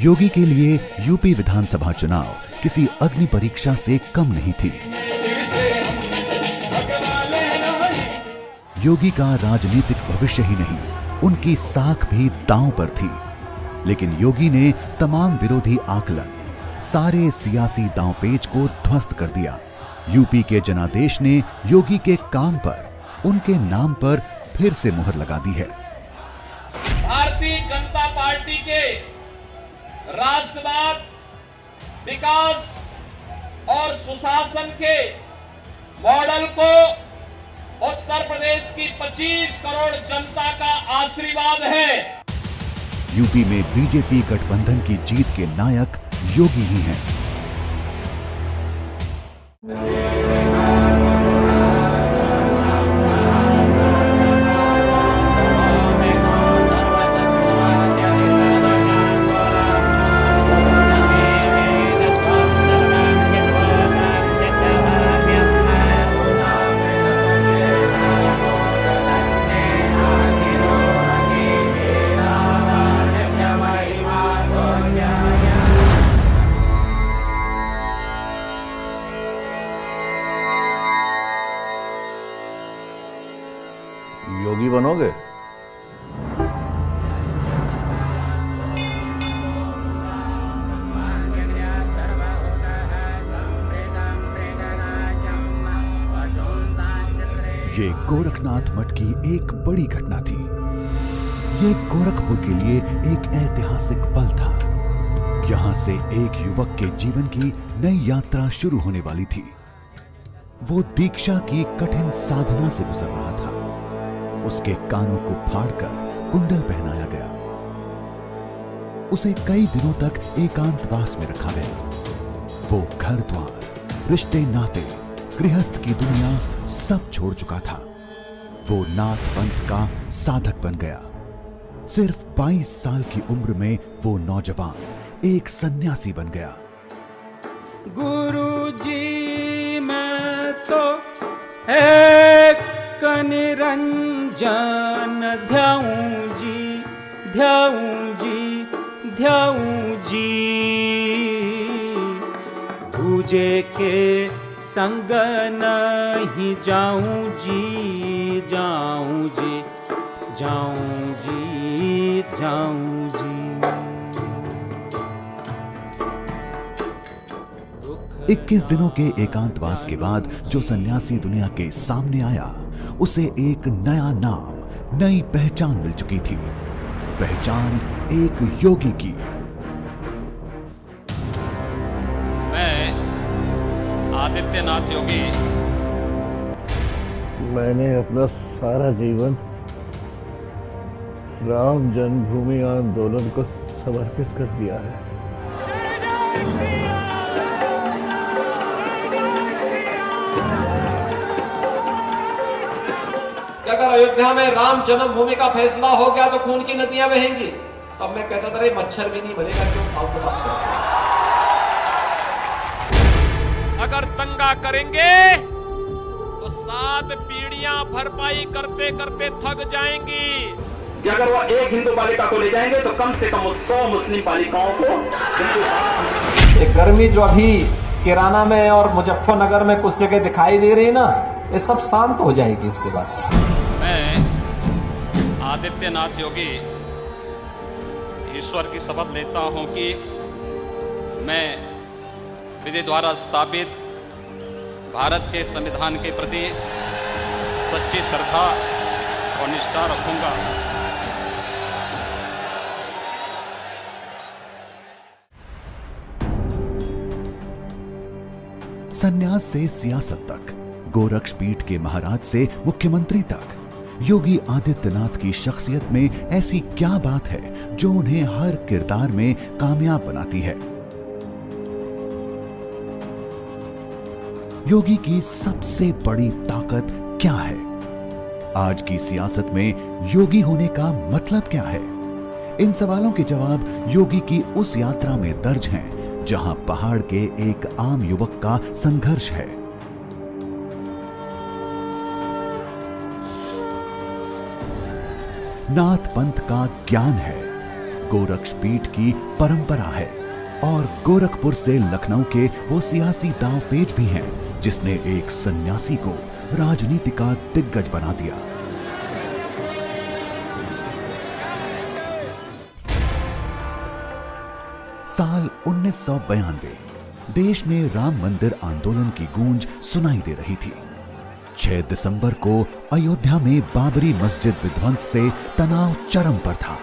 योगी के लिए यूपी विधानसभा चुनाव किसी अग्नि परीक्षा से कम नहीं थी। योगी का राजनीतिक भविष्य ही नहीं, उनकी साख भी दांव पर थी। लेकिन योगी ने तमाम विरोधी आकलन, सारे सियासी दांवपेच को ध्वस्त कर दिया। यूपी के जनादेश ने योगी के काम पर, उनके नाम पर फिर से मुहर लगा दी है। भारतीय जनता पार्टी के राष्ट्रवाद, विकास और सुशासन के मॉडल को उत्तर प्रदेश की 25 करोड़ जनता का आशीर्वाद है। यूपी में बीजेपी गठबंधन की जीत के नायक योगी ही हैं। योगी बनोगे? ये गोरखनाथ मठ की एक बड़ी घटना थी। ये गोरखपुर के लिए एक ऐतिहासिक पल था। यहां से एक युवक के जीवन की नई यात्रा शुरू होने वाली थी। वो दीक्षा की कठिन साधना से गुजर रहा था। उसके कानों को फाड़कर कुंडल पहनाया गया। उसे कई दिनों तक एकांतवास में रखा गया। वो घर द्वार, रिश्ते नाते, गृहस्थ की दुनिया सब छोड़ चुका था। वो नाथ पंथ का साधक बन गया। सिर्फ 22 साल की उम्र में वो नौजवान एक सन्यासी बन गया। गुरुजी मैं तो एक निरंजन ध्याऊं जी, ध्याऊं जी, ध्याऊं जी। दूजे के संग नहीं जाऊं जी, जाऊं जी, जाऊं जी, जाऊं जी। 21 दिनों के एकांतवास के बाद जो सन्यासी दुनिया के सामने आया, उसे एक नया नाम, नई पहचान मिल चुकी थी। पहचान एक योगी की। मैं आदित्यनाथ योगी मैंने अपना सारा जीवन राम जन्मभूमि आंदोलन को समर्पित कर दिया है। अगर अयोध्या में राम जन्मभूमि का फैसला हो गया तो खून की नदियां बहेंगी। तब मैं कहता था मच्छर भी नहीं बनेगा, क्यों फालतू बात कर रहे हैं। अगर दंगा करेंगे तो 7 पीढ़ियां भरपाई करते करते थक जाएंगी। कि अगर वो एक हिंदू बालिका को ले जाएंगे तो कम से कम 100 मुस्लिम बालिकाओं को। ये गर्मी जो अभी किराना में और मुजफ्फरनगर में कुछ जगह दिखाई दे रही है ना, ये सब शांत हो जाएगी इसके बाद। मैं आदित्यनाथ योगी ईश्वर की शपथ लेता हूं कि मैं विधि द्वारा स्थापित भारत के संविधान के प्रति सच्ची श्रद्धा और निष्ठा रखूंगा। सन्यास से सियासत तक, गोरक्षपीठ के महाराज से मुख्यमंत्री तक, योगी आदित्यनाथ की शख्सियत में ऐसी क्या बात है जो उन्हें हर किरदार में कामयाब बनाती है? योगी की सबसे बड़ी ताकत क्या है? आज की सियासत में योगी होने का मतलब क्या है? इन सवालों के जवाब योगी की उस यात्रा में दर्ज हैं जहां पहाड़ के एक आम युवक का संघर्ष है। नाथ पंथ का ज्ञान है, गोरक्षपीठ की परंपरा है और गोरखपुर से लखनऊ के वो सियासी दांव पेच भी हैं जिसने एक सन्यासी को राजनीति का दिग्गज बना दिया। साल 1992 देश में राम मंदिर आंदोलन की गूंज सुनाई दे रही थी। 6 दिसंबर को अयोध्या में बाबरी मस्जिद विध्वंस से तनाव चरम पर था।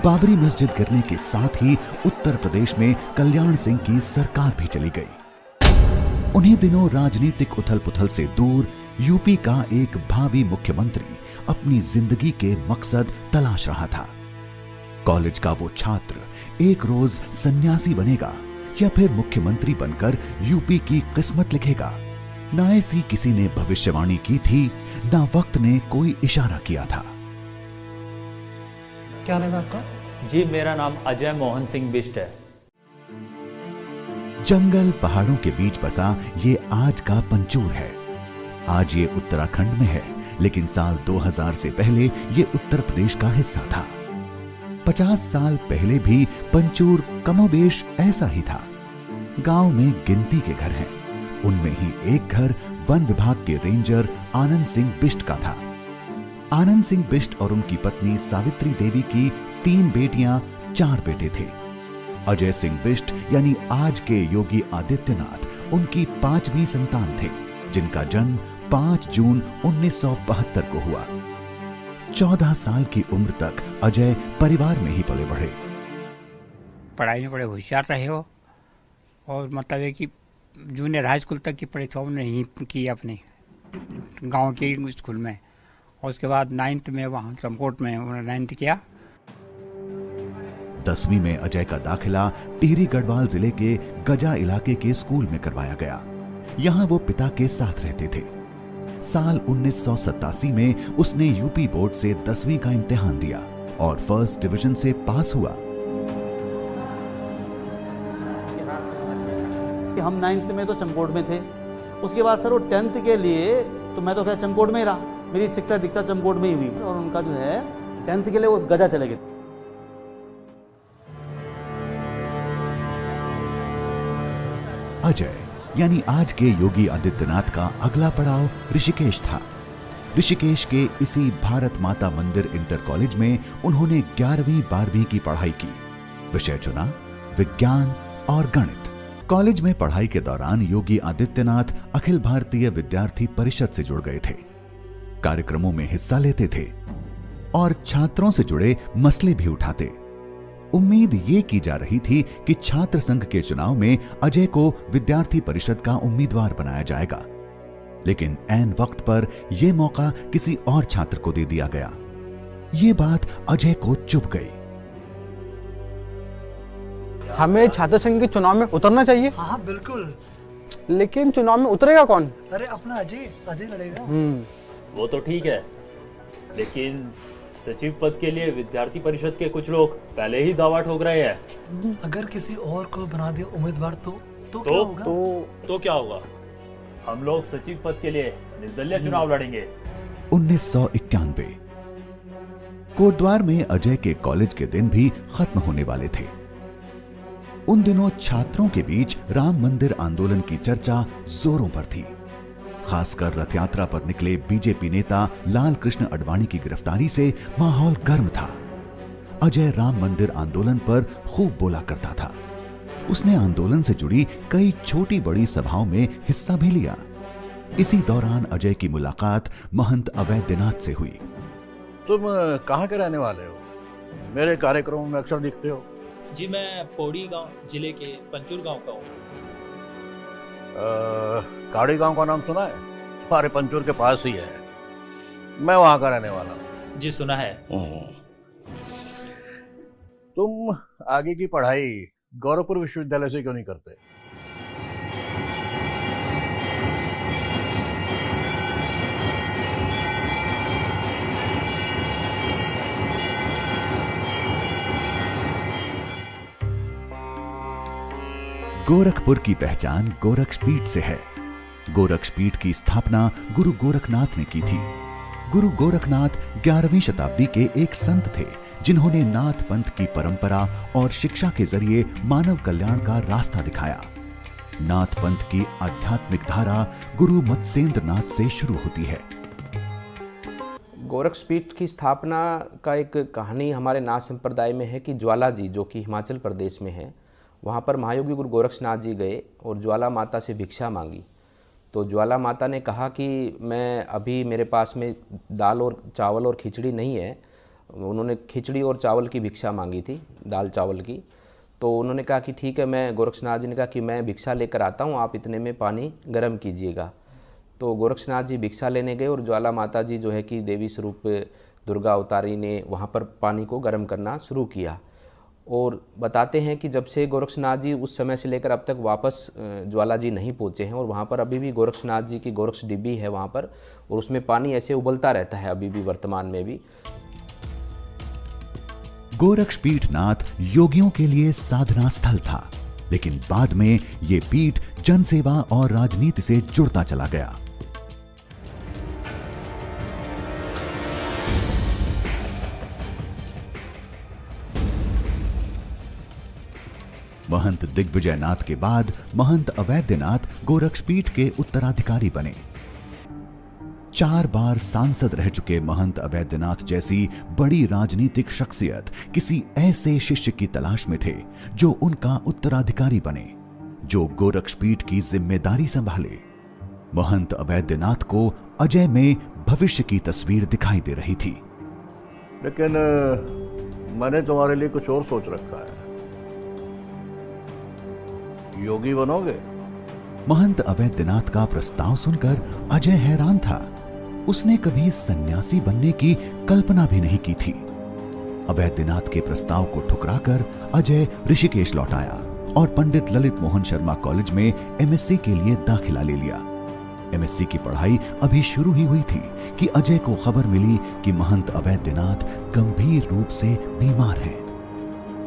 बाबरी मस्जिद गिरने के साथ ही उत्तर प्रदेश में कल्याण सिंह की सरकार भी चली गई। उन्हीं दिनों राजनीतिक उथल पुथल से दूर यूपी का एक भावी मुख्यमंत्री अपनी जिंदगी के मकसद तलाश रहा था। कॉलेज का वो छात्र एक रोज सन्यासी बनेगा या फिर मुख्यमंत्री बनकर यूपी की किस्मत लिखेगा, ना ऐसी किसी ने भविष्यवाणी की थी, ना वक्त ने कोई इशारा किया था। क्या नाम है आपका? जी, मेरा नाम अजय मोहन सिंह बिष्ट है। जंगल पहाड़ों के बीच बसा ये आज का पंचूर है। आज ये उत्तराखंड में है, लेकिन साल 2000 से पहले ये उत्तर प्रदेश का हिस्सा था। 50 साल पहले भी पंचूर कमोबेश ऐसा ही था। गांव में गिनती के घर हैं, उनमें ही एक घर वन विभाग के रेंजर आनंद सिंह बिष्ट का था। आनंद सिंह बिष्ट और उनकी पत्नी सावित्री देवी की 3 बेटियां 4 बेटे थे। अजय सिंह बिष्ट यानी आज के योगी आदित्यनाथ उनकी 5वीं संतान थे, जिनका जन्म 5 जून 1972 को हुआ। 14 साल की उम्र तक अजय परिवार में ही पले बढ़े। पढ़ाई में बड़े होशियार रहे हो और मतलब है कि जूनियर हाई स्कूल तक की पढ़ाई उन्होंने ही की अपने गांव के स्कूल में, और उसके बाद 9th में वहाँ चमकोट में उन्होंने 9th किया। 10वीं में अजय का दाखिला टिहरी गढ़वाल जिले के गजा इलाके के स्कूल में करवाया गया। यहाँ वो पिता के साथ रहते थे। साल 1987 में उसने यूपी बोर्ड से 10वीं का इम्तिहान दिया और फर्स्ट डिवीजन से पास हुआ। हम 9th में तो चमकोट में थे, उसके बाद सर वो 10th के लिए तो मैं तो खैर चमकोट में ही रहा, मेरी शिक्षा दीक्षा चमकोट में ही हुई, और उनका जो है 10th के लिए वो गजा चले गए। अजय यानी आज के योगी आदित्यनाथ का अगला पड़ाव ऋषिकेश था। ऋषिकेश के इसी भारत माता मंदिर इंटर कॉलेज में उन्होंने 11वीं 12वीं की पढ़ाई की। विषय चुना विज्ञान और गणित। कॉलेज में पढ़ाई के दौरान योगी आदित्यनाथ अखिल भारतीय विद्यार्थी परिषद से जुड़ गए थे, कार्यक्रमों में हिस्सा लेते थे और छात्रों से जुड़े मसले भी उठाते। उम्मीद ये की जा रही थी कि छात्र संघ के चुनाव में अजय को विद्यार्थी परिषद का उम्मीदवार बनाया जाएगा, लेकिन ऐन वक्त पर यह मौका किसी और छात्र को दे दिया गया। ये बात अजय को चुभ गई। हमें छात्र संघ के चुनाव में उतरना चाहिए। हाँ बिल्कुल, लेकिन चुनाव में उतरेगा कौन? अरे अपना अजय लड़ेगा। वो तो ठीक है, लेकिन सचिव पद के लिए विद्यार्थी परिषद के कुछ लोग पहले ही दावा ठोक रहे हैं। अगर किसी और को बना दे उम्मीदवार तो क्या होगा? तो क्या होगा? हम लोग सचिव पद के लिए निर्दलीय चुनाव लड़ेंगे। 1991 कोटद्वार में अजय के कॉलेज के दिन भी खत्म होने वाले थे। उन दिनों छात्रों के बीच राम मंदिर आंदोलन की चर्चा जोरों पर थी। खासकर रथ यात्रा पर निकले बीजेपी नेता लाल कृष्ण आडवाणी की गिरफ्तारी से माहौल गर्म था। अजय राम मंदिर आंदोलन पर खूब बोला करता था। उसने आंदोलन से जुड़ी कई छोटी बड़ी सभाओं में हिस्सा भी लिया। इसी दौरान अजय की मुलाकात महंत अवैधनाथ से हुई। तुम कहाँ के रहने वाले हो? मेरे कार्यक्रमों में अक्सर दिखते हो। जी, मैं पौड़ी गांव जिले के पंचूर गांव का हूँ। काड़ी गांव का नाम सुना है? तुम्हारे पंचूर के पास ही है। मैं वहां का रहने वाला हूँ। जी सुना है। तुम आगे की पढ़ाई गोरखपुर विश्वविद्यालय से क्यों नहीं करते? गोरखपुर की पहचान गोरक्षपीठ से है। गोरक्षपीठ की स्थापना गुरु गोरखनाथ ने की थी। गुरु गोरखनाथ 11वीं शताब्दी के एक संत थे जिन्होंने नाथ पंथ की परंपरा और शिक्षा के जरिए मानव कल्याण का रास्ता दिखाया। नाथ पंथ की आध्यात्मिक धारा गुरु मत्स्येंद्र नाथ से शुरू होती है। गोरक्षपीठ की स्थापना का एक कहानी हमारे नाथ संप्रदाय में है कि ज्वाला जी, जो कि हिमाचल प्रदेश में है, वहाँ पर महायोगी गुरु गोरक्षनाथ जी गए और ज्वाला माता से भिक्षा मांगी। तो ज्वाला माता ने कहा कि मैं अभी मेरे पास में दाल और चावल और खिचड़ी नहीं है। उन्होंने खिचड़ी और चावल की भिक्षा मांगी थी, दाल चावल की। तो उन्होंने कहा कि ठीक है, मैं गोरक्षनाथ जी ने कहा कि मैं भिक्षा लेकर आता हूँ, आप इतने में पानी गर्म कीजिएगा। तो गोरक्षनाथ जी भिक्षा लेने गए और ज्वाला माता जी जो है कि देवी स्वरूप दुर्गा अवतारी ने वहाँ पर पानी को गर्म करना शुरू किया। और बताते हैं कि जब से गोरक्षनाथ जी उस समय से लेकर अब तक वापस ज्वाला जी नहीं पहुँचे हैं और वहाँ पर अभी भी गोरक्षनाथ जी की गोरक्ष डिब्बी है वहाँ पर, और उसमें पानी ऐसे उबलता रहता है अभी भी, वर्तमान में भी। गोरक्षपीठनाथ योगियों के लिए साधना स्थल था, लेकिन बाद में ये पीठ जनसेवा और राजनीति से जुड़ता चला गया। महंत दिग्विजयनाथ के बाद महंत अवैधनाथ गोरक्षपीठ के उत्तराधिकारी बने। 4 बार सांसद रह चुके महंत अवैधनाथ जैसी बड़ी राजनीतिक शख्सियत किसी ऐसे शिष्य की तलाश में थे जो उनका उत्तराधिकारी बने, जो गोरक्षपीठ की जिम्मेदारी संभाले। महंत अवैधनाथ को अजय में भविष्य की तस्वीर दिखाई दे रही थी। लेकिन मैंने तुम्हारे लिए कुछ और सोच रखा है। योगी बनोगे? महंत अवैधनाथ का प्रस्ताव सुनकर अजय हैरान था। उसने कभी सन्यासी बनने की कल्पना भी नहीं की थी। अवैधनाथ के प्रस्ताव को ठुकराकर अजय ऋषिकेश लौट आया और पंडित ललित मोहन शर्मा कॉलेज में एमएससी के लिए दाखिला ले लिया। एमएससी की पढ़ाई अभी शुरू ही हुई थी कि अजय को खबर मिली कि महंत अवैधनाथ गंभीर रूप से बीमार हैं।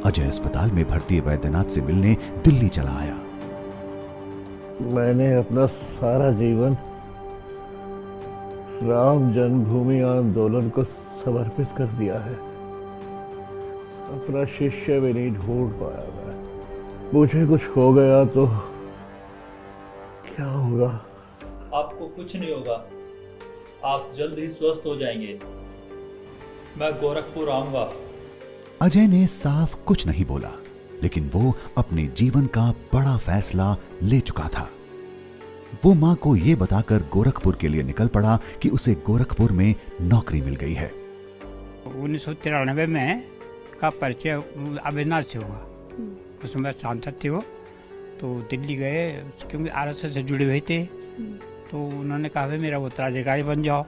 अजय अस्पताल में भर्ती अवैधनाथ से मिलने दिल्ली चला आया। मैंने अपना सारा जीवन राम जन्मभूमि आंदोलन को समर्पित कर दिया है। अपना शिष्य भी नहीं ढूंढ पाया मैं। मुझे कुछ हो गया तो क्या होगा? आपको कुछ नहीं होगा, आप जल्द ही स्वस्थ हो जाएंगे। मैं गोरखपुर आऊंगा। अजय ने साफ कुछ नहीं बोला, लेकिन वो अपने जीवन का बड़ा फैसला ले चुका था। वो मां को यह बताकर गोरखपुर के लिए निकल पड़ा कि उसे गोरखपुर में नौकरी मिल गई है। 1993 में का परिचय अवैधनाथ से हुआ। उस समय सांसद थे वो, तो दिल्ली गए क्योंकि आरएसएस से जुड़े हुए थे। तो उन्होंने कहा भाई मेरा उत्तराधिकारी बन जाओ।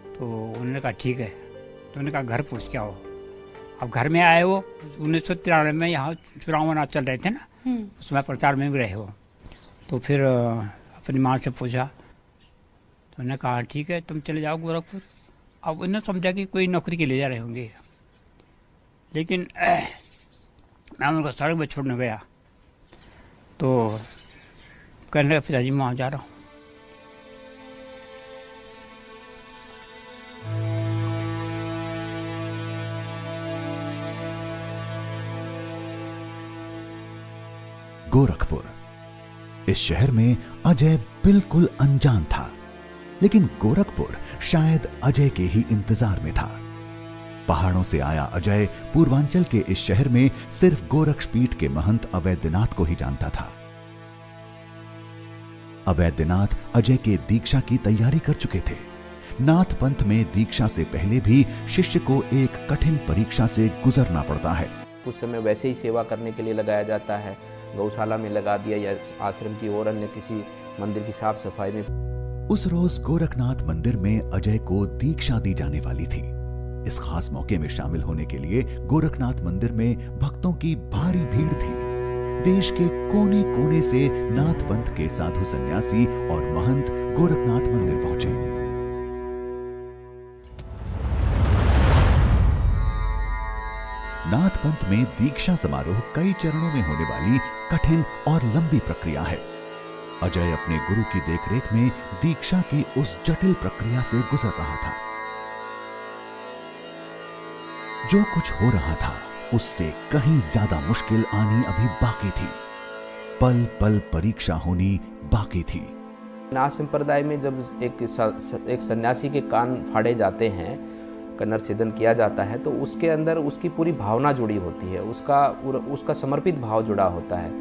तो उन्होंने कहा ठीक है। तो उन्होंने कहा घर पूछ के आओ। अब घर में आए वो 1993 में, यहाँ चुनाव चल रहे थे ना, उसमें प्रचार में भी रहे हो। तो फिर अपनी माँ से पूछा, तो उन्होंने कहा ठीक है तुम चले जाओ गोरखपुर। अब उन्होंने समझा कि कोई नौकरी के ले जा रहे होंगे, लेकिन मैं उनको सड़क पर छोड़ने गया तो कहने लगा पिताजी मैं वहाँ जा रहा हूँ। गोरखपुर, इस शहर में अजय बिल्कुल अनजान था, लेकिन गोरखपुर शायद अजय के ही इंतजार में था। पहाड़ों से आया अजय पूर्वांचल के इस शहर में सिर्फ गोरक्षपीठ के महंत अवैधनाथ को ही जानता था। अवैधनाथ अजय के दीक्षा की तैयारी कर चुके थे। नाथ पंथ में दीक्षा से पहले भी शिष्य को एक कठिन परीक्षा से गुजरना पड़ता है। उस समय वैसे ही सेवा करने के लिए लगाया जाता है, गौशाला में लगा दिया या आश्रम की और अन्य किसी मंदिर की साफ सफाई में। उस रोज गोरखनाथ मंदिर में अजय को दीक्षा दी जाने वाली थी। इस खास मौके में शामिल होने के लिए गोरखनाथ मंदिर में भक्तों की भारी भीड़ थी। देश के कोने कोने से नाथ पंथ के साधु सन्यासी और महंत गोरखनाथ मंदिर पहुंचे। नाथ पंथ में दीक्षा समारोह कई चरणों में होने वाली कठिन और लंबी प्रक्रिया है। अजय अपने गुरु की देखरेख में दीक्षा की उस जटिल प्रक्रिया से गुजर रहा था। जो कुछ हो रहा था उससे कहीं ज्यादा मुश्किल आनी अभी बाकी थी। पल पल परीक्षा होनी बाकी थी। नाथ संप्रदाय में जब एक सन्यासी के कान फाड़े जाते हैं, कन्नड़ छेदन किया जाता है, तो उसके अंदर उसकी पूरी भावना जुड़ी होती है, उसका समर्पित भाव जुड़ा होता है।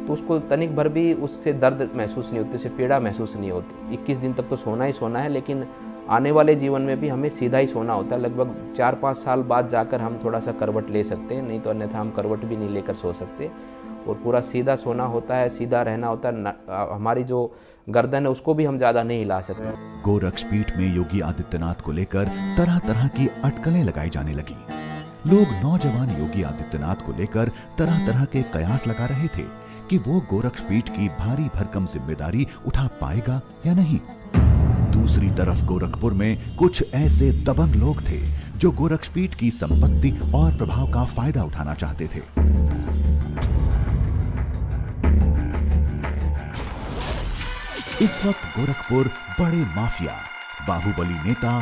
तो उसको तनिक भर भी उससे दर्द महसूस नहीं होती, उसे पीड़ा महसूस नहीं होती। 21 दिन तक तो सोना ही सोना है, लेकिन आने वाले जीवन में भी हमें सीधा ही सोना होता है। लगभग 4-5 साल बाद जाकर हम थोड़ा सा करवट ले सकते हैं, नहीं तो अन्यथा हम करवट भी नहीं लेकर सो सकते। और पूरा सीधा सोना होता है, सीधा रहना होता है। हमारी जो गर्दन है उसको भी हम ज़्यादा नहीं हिला सकते। गोरक्षपीठ में योगी आदित्यनाथ को लेकर तरह तरह की अटकलें लगाई जाने लगी। लोग नौजवान योगी आदित्यनाथ को लेकर तरह तरह के कयास लगा रहे थे कि वो गोरक्षपीठ की भारी भरकम जिम्मेदारी उठा पाएगा या नहीं। दूसरी तरफ गोरखपुर में कुछ ऐसे दबंग लोग थे जो गोरक्षपीठ की संपत्ति और प्रभाव का फायदा उठाना चाहते थे। इस वक्त गोरखपुर बड़े माफिया, बाहुबली नेता,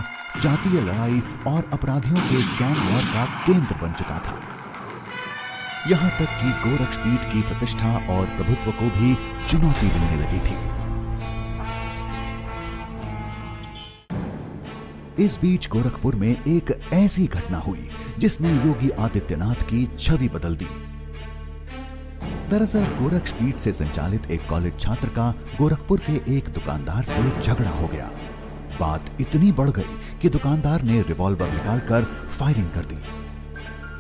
जातीय लड़ाई और अपराधियों के गैंग वॉर का केंद्र बन चुका था। यहां तक कि गोरक्षपीठ की प्रतिष्ठा और प्रभुत्व को भी चुनौती मिलने लगी थी। इस बीच गोरखपुर में एक ऐसी घटना हुई जिसने योगी आदित्यनाथ की छवि बदल दी। दरअसल गोरक्षपीठ से संचालित एक कॉलेज छात्र का गोरखपुर के एक दुकानदार से झगड़ा हो गया। बात इतनी बढ़ गई कि दुकानदार ने रिवॉल्वर निकालकर फायरिंग कर दी।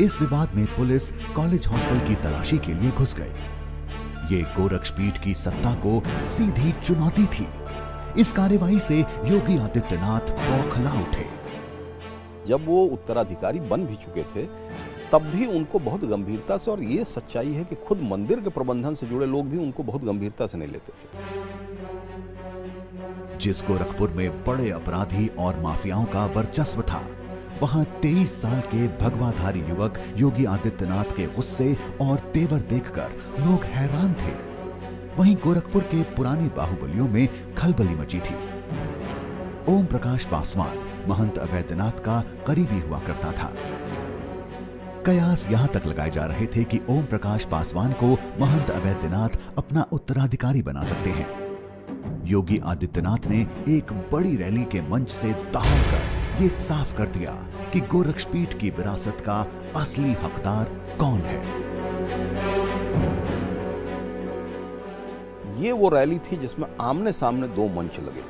इस विवाद में पुलिस कॉलेज हॉस्टल की तलाशी के लिए घुस गई। ये गोरक्षपीठ की सत्ता को सीधी चुनौती थी। इस कार्यवाही से योगी आदित्यनाथ बौखला उठे। जब वो उत्तराधिकारी बन भी चुके थे तब भी उनको बहुत गंभीरता से, और ये सच्चाई है कि खुद मंदिर के प्रबंधन से जुड़े लोग भी उनको बहुत गंभीरता से नहीं लेते थे। जिस गोरखपुर में बड़े अपराधी और माफियाओं का वर्चस्व था, वहां 23 साल के भगवाधारी युवक योगी आदित्यनाथ के गुस्से और तेवर देखकर लोग हैरान थे। वहीं गोरखपुर के पुराने बाहुबलियों में खलबली मची थी। ओम प्रकाश पासवान महंत अवैधनाथ का करीबी हुआ करता था। कयास यहां तक लगाए जा रहे थे कि ओम प्रकाश पासवान को महंत अवैधनाथ अपना उत्तराधिकारी बना सकते हैं। योगी आदित्यनाथ ने एक बड़ी रैली के मंच से दहाड़कर ये साफ कर दिया कि गोरक्षपीठ की विरासत का असली हकदार कौन है। ये वो रैली थी जिसमें आमने सामने दो मंच लगे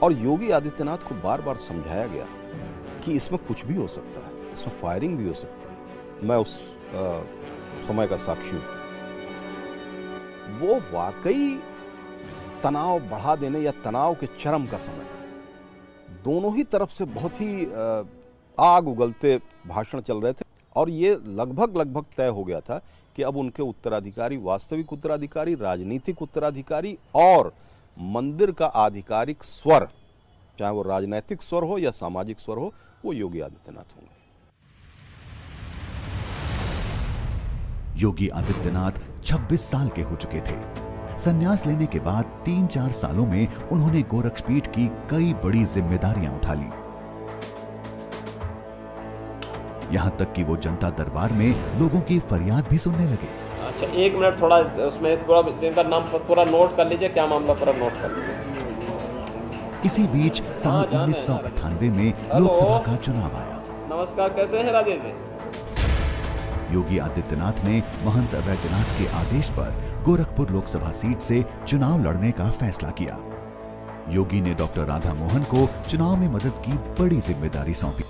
और योगी आदित्यनाथ को बार बार समझाया गया कि इसमें कुछ भी हो सकता है, इसमें फायरिंग भी हो सकती है। मैं उस समय का साक्षी हूं। वो वाकई तनाव बढ़ा देने या तनाव के चरम का समय था। दोनों ही तरफ से बहुत ही आग उगलते भाषण चल रहे थे और ये लगभग तय हो गया था कि अब उनके उत्तराधिकारी, वास्तविक उत्तराधिकारी, राजनीतिक उत्तराधिकारी और मंदिर का आधिकारिक स्वर, चाहे वो राजनैतिक स्वर हो या सामाजिक स्वर हो, वो योगी आदित्यनाथ होंगे। योगी आदित्यनाथ 26 साल के हो चुके थे। संन्यास लेने के बाद 3-4 सालों में उन्होंने गोरक्षपीठ की कई बड़ी जिम्मेदारियां उठा ली। यहां तक कि वो जनता दरबार में लोगों की फरियाद भी सुनने लगे। अच्छा, 1 मिनट थोड़ा उसमें पूरा जिनका नाम पूरा नोट कर लीजिए, क्या मामला पूरा नोट कर लीजिए। इसी बीच साल 1998 में लोकसभा का चुनाव आया। नमस्कार, कैसे हैं राजेश जी? योगी आदित्यनाथ ने महंत अवैधनाथ के आदेश पर गोरखपुर लोकसभा सीट से चुनाव लड़ने का फैसला किया। योगी ने डॉक्टर राधा मोहन को चुनाव में मदद की बड़ी जिम्मेदारी सौंपी।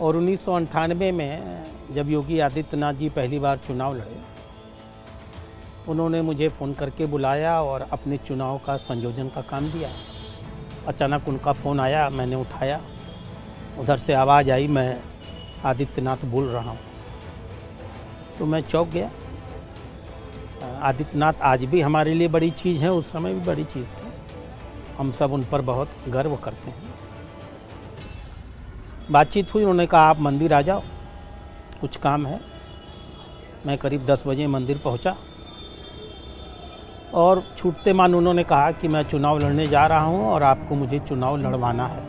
और 1998 में जब योगी आदित्यनाथ जी पहली बार चुनाव लड़े, उन्होंने मुझे फ़ोन करके बुलाया और अपने चुनाव का संयोजन का काम दिया। अचानक उनका फ़ोन आया, मैंने उठाया, उधर से आवाज़ आई, मैं आदित्यनाथ बोल रहा हूँ। तो मैं चौंक गया। आदित्यनाथ आज भी हमारे लिए बड़ी चीज़ है, उस समय भी बड़ी चीज़ थी। हम सब उन पर बहुत गर्व करते हैं। बातचीत हुई, उन्होंने कहा आप मंदिर आ जाओ, कुछ काम है। मैं करीब 10 बजे मंदिर पहुंचा और छूटते मान उन्होंने कहा कि मैं चुनाव लड़ने जा रहा हूं और आपको मुझे चुनाव लड़वाना है।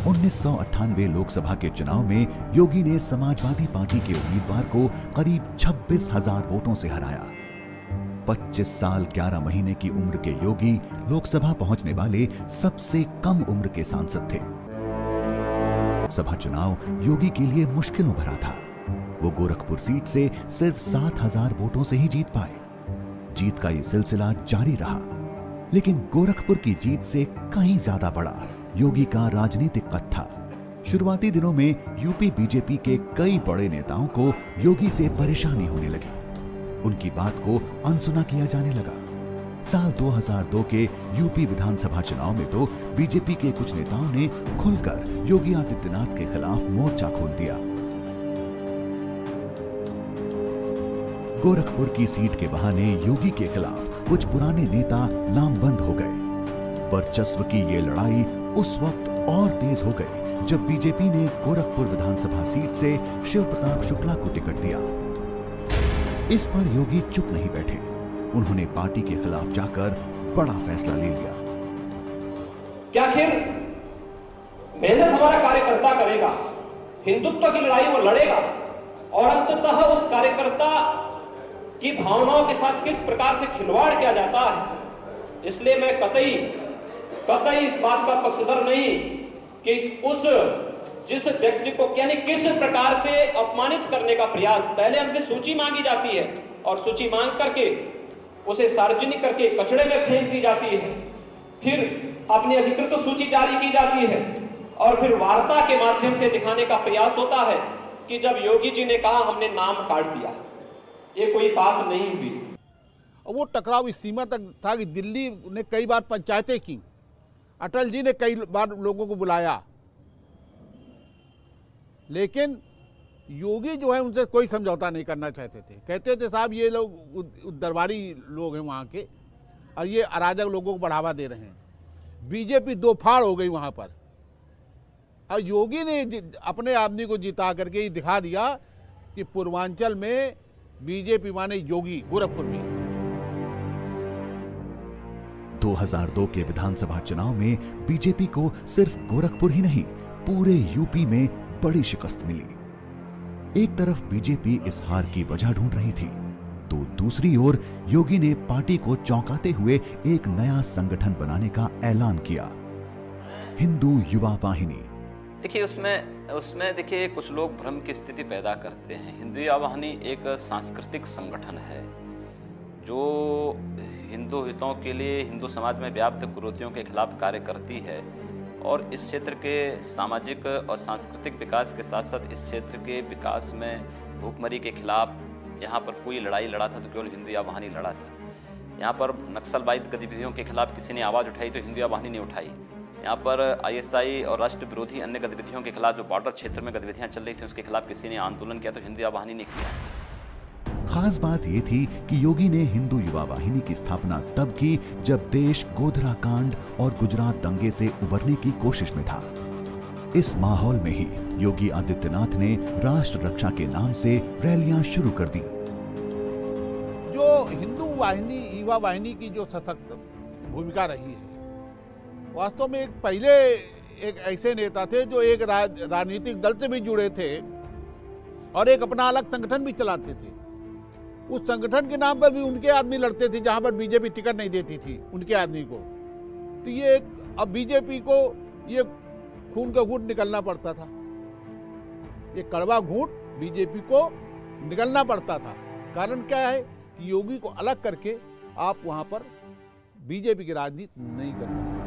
1998 लोकसभा के चुनाव में योगी ने समाजवादी पार्टी के उम्मीदवार को करीब 26,000 वोटों से हराया। 25 साल 11 महीने की उम्र के योगी लोकसभा पहुंचने वाले सबसे कम उम्र के सांसद थे। लोकसभा चुनाव योगी के लिए मुश्किलों भरा था। वो गोरखपुर सीट से सिर्फ 7,000 वोटों से ही जीत पाए। जीत का ये सिलसिला जारी रहा, लेकिन गोरखपुर की जीत से कहीं ज्यादा बड़ा योगी का राजनीतिक कद था। शुरुआती दिनों में यूपी बीजेपी के कई बड़े नेताओं को योगी से परेशानी होने लगी। उनकी बात को अनसुना किया जाने लगा। साल 2002 के यूपी विधानसभा चुनाव में तो बीजेपी के कुछ नेताओं ने खुलकर योगी आदित्यनाथ के खिलाफ मोर्चा खोल दिया। गोरखपुर की सीट के बहाने योगी के खिलाफ कुछ पुराने नेता लामबंद हो गए। वर्चस्व की ये लड़ाई उस वक्त और तेज हो गई जब बीजेपी ने गोरखपुर विधानसभा सीट से शिव प्रताप शुक्ला को टिकट दिया। इस पर योगी चुप नहीं बैठे। उन्होंने पार्टी के खिलाफ जाकर बड़ा फैसला ले लिया। क्या आखिर मेहनत हमारा कार्यकर्ता करेगा, हिंदुत्व की लड़ाई वो लड़ेगा और अंततः उस कार्यकर्ता की भावनाओं के साथ किस प्रकार से खिलवाड़ किया जाता है। इसलिए मैं कतई इस बात का पक्षधर नहीं कि उस जिस व्यक्ति को यानी किस प्रकार से अपमानित करने का प्रयास, पहले हमसे सूची मांगी जाती है और सूची मांग करके उसे सार्वजनिक करके कचड़े में फेंक दी जाती है, फिर अपनी अधिकृत सूची जारी की जाती है और फिर वार्ता के माध्यम से दिखाने का प्रयास होता है कि जब योगी जी ने कहा हमने नाम काट दिया, ये कोई बात नहीं हुई। वो टकराव इस सीमा तक था कि दिल्ली ने कई बार पंचायतें की, अटल जी ने कई बार लोगों को बुलाया, लेकिन योगी जो है उनसे कोई समझौता नहीं करना चाहते थे। कहते थे साहब ये लोग दरबारी लोग हैं वहाँ के और ये अराजक लोगों को बढ़ावा दे रहे हैं। बीजेपी दो फाड़ हो गई वहाँ पर और योगी ने अपने आदमी को जिता करके ही दिखा दिया कि पूर्वांचल में बीजेपी माने योगी गोरखपुर में। 2002 के विधानसभा चुनाव में बीजेपी को सिर्फ गोरखपुर ही नहीं पूरे यूपी में बड़ी शिकस्त मिली। एक तरफ बीजेपी इस हार की वजह ढूंढ रही थी, तो दूसरी ओर योगी ने पार्टी को चौंकाते हुए एक नया संगठन बनाने का ऐलान किया, हिंदू युवा वाहिनी। देखिए उसमें देखिए कुछ लोग भ्रम की स्थिति पैदा करते हैं। हिंदू युवा वाहिनी एक सांस्कृतिक संगठन है जो हिंदू हितों के लिए हिंदू समाज में व्याप्त कुरीतियों के खिलाफ कार्य करती है और इस क्षेत्र के सामाजिक और सांस्कृतिक विकास के साथ साथ इस क्षेत्र के विकास में भूखमरी के खिलाफ यहाँ पर कोई लड़ाई लड़ा था तो केवल हिंदू युवा वाहिनी लड़ा था। यहाँ पर नक्सलवादी गतिविधियों के खिलाफ किसी ने आवाज़ उठाई तो हिंदू युवा वाहिनी ने उठाई। यहाँ पर आईएसआई और राष्ट्र विरोधी अन्य गतिविधियों के खिलाफ जो बॉर्डर क्षेत्र में गतिविधियाँ चल रही थी उसके खिलाफ किसी ने आंदोलन किया तो हिंदू युवा वाहिनी ने किया। खास बात यह थी कि योगी ने हिंदू युवा वाहिनी की स्थापना तब की जब देश गोधरा कांड और गुजरात दंगे से उबरने की कोशिश में था। इस माहौल में ही योगी आदित्यनाथ ने राष्ट्र रक्षा के नाम से रैलियां शुरू कर दी। जो हिंदू वाहिनी युवा वाहिनी की जो सशक्त भूमिका रही है, वास्तव में पहले एक ऐसे नेता थे जो एक राजनीतिक दल से भी जुड़े थे और एक अपना अलग संगठन भी चलाते थे। उस संगठन के नाम पर भी उनके आदमी लड़ते थे जहां पर बीजेपी टिकट नहीं देती थी उनके आदमी को। तो ये अब बीजेपी को ये खून का घूंट निकलना पड़ता था, ये कड़वा घूंट बीजेपी को निकलना पड़ता था। कारण क्या है कि योगी को अलग करके आप वहां पर बीजेपी की राजनीति नहीं कर सकते।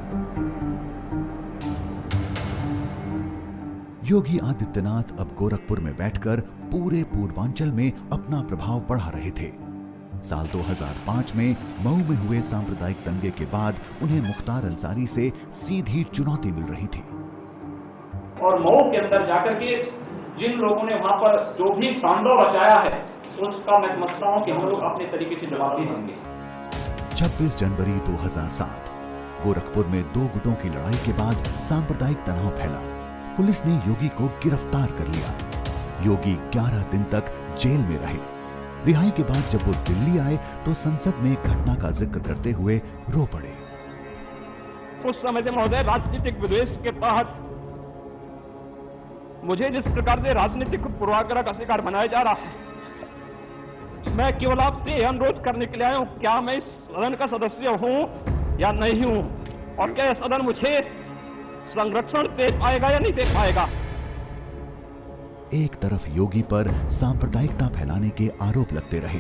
योगी आदित्यनाथ अब गोरखपुर में बैठकर पूरे पूर्वांचल में अपना प्रभाव बढ़ा रहे थे। साल 2005 में मऊ में हुए सांप्रदायिक दंगे के बाद उन्हें मुख्तार अंसारी से सीधी चुनौती मिल रही थी। और मऊ के अंदर जाकर के जिन लोगों ने वहां पर जो भी तांडव रचाया है उसका मैं समझता हूं कि हम लोग अपने तरीके से जवाब भी देंगे। 26 जनवरी 2007 गोरखपुर में दो गुटों की लड़ाई के बाद सांप्रदायिक तनाव फैला। पुलिस ने योगी को गिरफ्तार कर लिया। योगी 11 दिन तक जेल में रहे। रिहाई के बाद जब वो दिल्ली आए तो संसद में घटना का जिक्र करते हुए रो पड़े। उस समय से महोदय राजनीतिक विद्वेष के तहत मुझे जिस प्रकार से राजनीतिक पूर्वाग्रह का शिकार बनाया जा रहा है, मैं केवल आपसे यह अनुरोध करने के लिए आया हूं, क्या मैं इस सदन का सदस्य हूं या नहीं हूं, और क्या यह सदन मुझे संरक्षण दे पाएगा या नहीं दे पाएगा। एक तरफ योगी पर सांप्रदायिकता फैलाने के आरोप लगते रहे,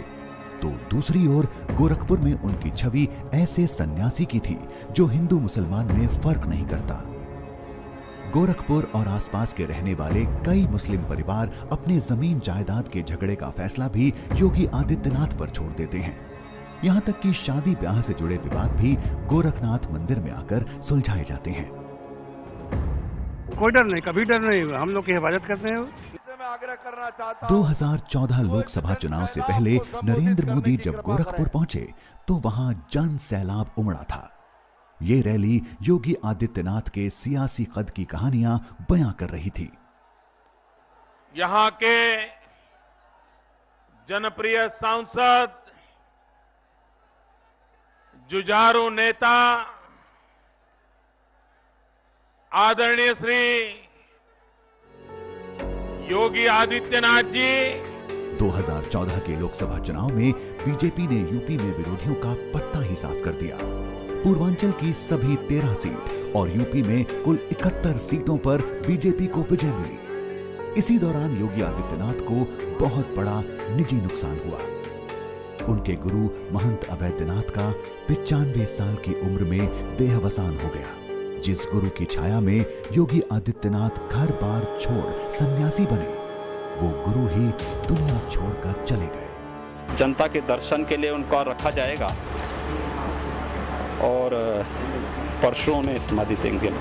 तो दूसरी ओर गोरखपुर में उनकी छवि ऐसे सन्यासी की थी जो हिंदू मुसलमान में फर्क नहीं करता। गोरखपुर और आसपास के रहने वाले कई मुस्लिम परिवार अपने जमीन जायदाद के झगड़े का फैसला भी योगी आदित्यनाथ पर छोड़ देते हैं। यहाँ तक कि शादी ब्याह से जुड़े विवाद भी गोरखनाथ मंदिर में आकर सुलझाए जाते हैं। कोई डर नहीं, कभी डर नहीं, हम लोग की हिफाजत करते हैं। 2014 लोकसभा चुनाव से पहले नरेंद्र मोदी जब गोरखपुर पहुंचे तो वहां जन सैलाब उमड़ा था। ये रैली योगी आदित्यनाथ के सियासी कद की कहानियां बयां कर रही थी। यहां के जनप्रिय सांसद, जुझारू नेता आदरणीय श्री योगी आदित्यनाथ जी 2014 के लोकसभा चुनाव में बीजेपी ने यूपी में विरोधियों का पत्ता ही साफ कर दिया। पूर्वांचल की सभी 13 सीट और यूपी में कुल 71 सीटों पर बीजेपी को विजय मिली। इसी दौरान योगी आदित्यनाथ को बहुत बड़ा निजी नुकसान हुआ। उनके गुरु महंत अवैधनाथ का 95 साल की उम्र में देहावसान हो गया। जिस गुरु की छाया में योगी आदित्यनाथ घर बार छोड़ सन्यासी बने, वो गुरु ही दुनिया छोड़कर चले गए। जनता के दर्शन के लिए उनको रखा जाएगा और परसों में समाधि देंगे।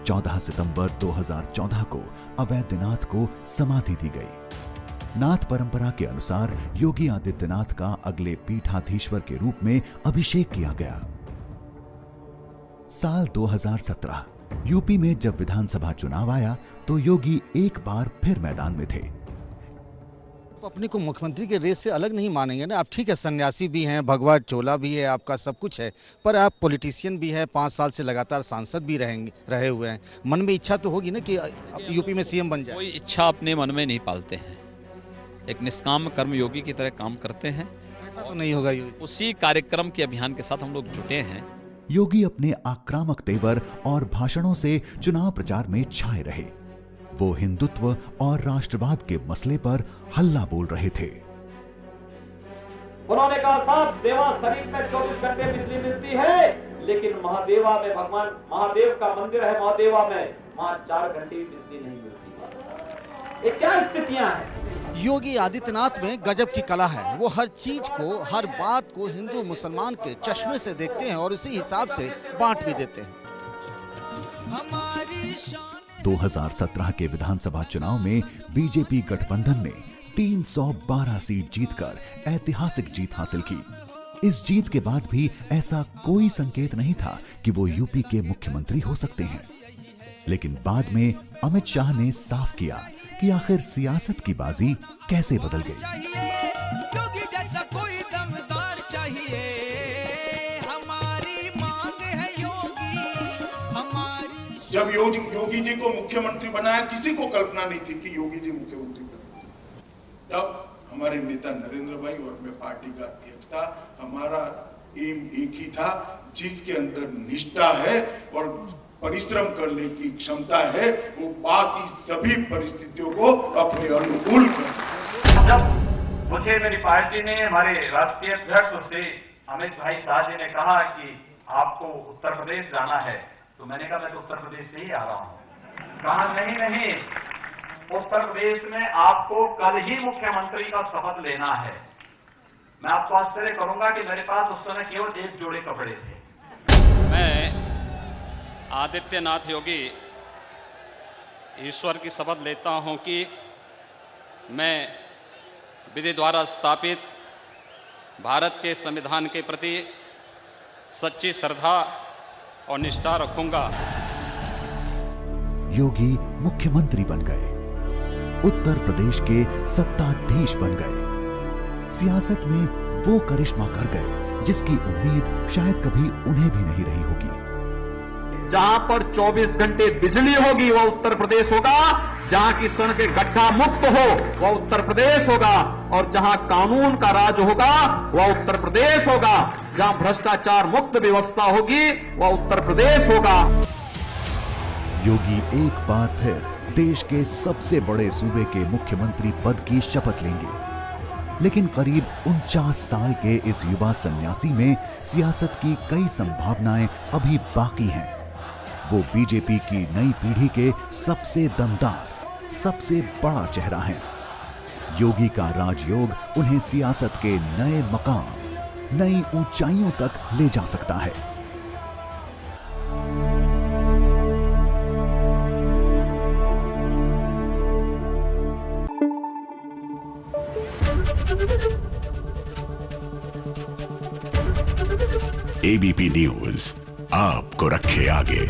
14 सितंबर 2014 को अवैधनाथ को समाधि दी गई। नाथ परंपरा के अनुसार योगी आदित्यनाथ का अगले पीठाधीश्वर के रूप में अभिषेक किया गया। साल 2017 यूपी में जब विधानसभा चुनाव आया तो योगी एक बार फिर मैदान में थे। अपने को मुख्यमंत्री के रेस से अलग नहीं मानेंगे ना। आप ठीक है, सन्यासी भी हैं, भगवा चोला भी है, आपका सब कुछ है, पर आप पॉलिटिशियन भी है, 5 साल से लगातार सांसद भी रहे हुए हैं। मन में इच्छा तो होगी ना कि यूपी में सीएम बन जाए। कोई इच्छा अपने मन में नहीं पालते हैं, एक निष्काम कर्मयोगी की तरह काम करते हैं। ऐसा तो नहीं होगा। उसी कार्यक्रम के अभियान के साथ हम लोग जुटे हैं। योगी अपने आक्रामक तेवर और भाषणों से चुनाव प्रचार में छाए रहे। वो हिंदुत्व और राष्ट्रवाद के मसले पर हल्ला बोल रहे थे। उन्होंने कहा साहब, देवा शरीफ में 24 घंटे बिजली मिलती है, लेकिन महादेवा में, भगवान महादेव का मंदिर है महादेवा में, वहां 4 घंटे बिजली नहीं मिलती। ये क्या स्थितियां हैं? योगी आदित्यनाथ में गजब की कला है। वो हर चीज को, हर बात को हिंदू मुसलमान के चश्मे से देखते हैं और उसी हिसाब से बांट भी देते हैं। 2017 के विधानसभा चुनाव में बीजेपी गठबंधन ने 312 सीट जीतकर ऐतिहासिक जीत हासिल की। इस जीत के बाद भी ऐसा कोई संकेत नहीं था कि वो यूपी के मुख्यमंत्री हो सकते हैं। लेकिन बाद में अमित शाह ने साफ किया कि आखिर सियासत की बाजी कैसे बदल गई। योगी जैसा कोई दमदार चाहिए, हमारी मांग है योगी हमारी। जब योगी जी को मुख्यमंत्री बनाया, किसी को कल्पना नहीं थी कि योगी जी मुख्यमंत्री बनेंगे। तब हमारे नेता नरेंद्र भाई और मैं पार्टी का अध्यक्ष था, हमारा एम एक ही था, जिसके अंदर निष्ठा है और परिश्रम करने की क्षमता है, वो बाकी सभी परिस्थितियों को अपने अनुकूल कर। जब मुझे मेरी पार्टी ने, हमारे राष्ट्रीय अध्यक्ष श्री अमित भाई शाह जी ने कहा कि आपको उत्तर प्रदेश जाना है, तो मैंने कहा मैं तो उत्तर प्रदेश से ही आ रहा हूं। कहा नहीं, उत्तर प्रदेश में आपको कल ही मुख्यमंत्री का शपथ लेना है। मैं आपको आश्चर्य करूंगा कि मेरे पास उस समय केवल 1 जोड़े कपड़े थे। मैं आदित्यनाथ योगी ईश्वर की शपथ लेता हूं कि मैं विधि द्वारा स्थापित भारत के संविधान के प्रति सच्ची श्रद्धा और निष्ठा रखूंगा। योगी मुख्यमंत्री बन गए, उत्तर प्रदेश के सत्ताधीश बन गए, सियासत में वो करिश्मा कर गए जिसकी उम्मीद शायद कभी उन्हें भी नहीं रही होगी। जहां पर 24 घंटे बिजली होगी वह उत्तर प्रदेश होगा, जहां की सड़कें गड्ढा मुक्त हो वह उत्तर प्रदेश होगा, और जहां कानून का राज होगा वह उत्तर प्रदेश होगा, जहां भ्रष्टाचार मुक्त व्यवस्था होगी वह उत्तर प्रदेश होगा। योगी एक बार फिर देश के सबसे बड़े सूबे के मुख्यमंत्री पद की शपथ लेंगे, लेकिन करीब 49 साल के इस युवा सन्यासी में सियासत की कई संभावनाएं अभी बाकी हैं। वो बीजेपी की नई पीढ़ी के सबसे दमदार, सबसे बड़ा चेहरा है। योगी का राजयोग उन्हें सियासत के नए मकाम, नई ऊंचाइयों तक ले जा सकता है। एबीपी न्यूज आपको रखे आगे।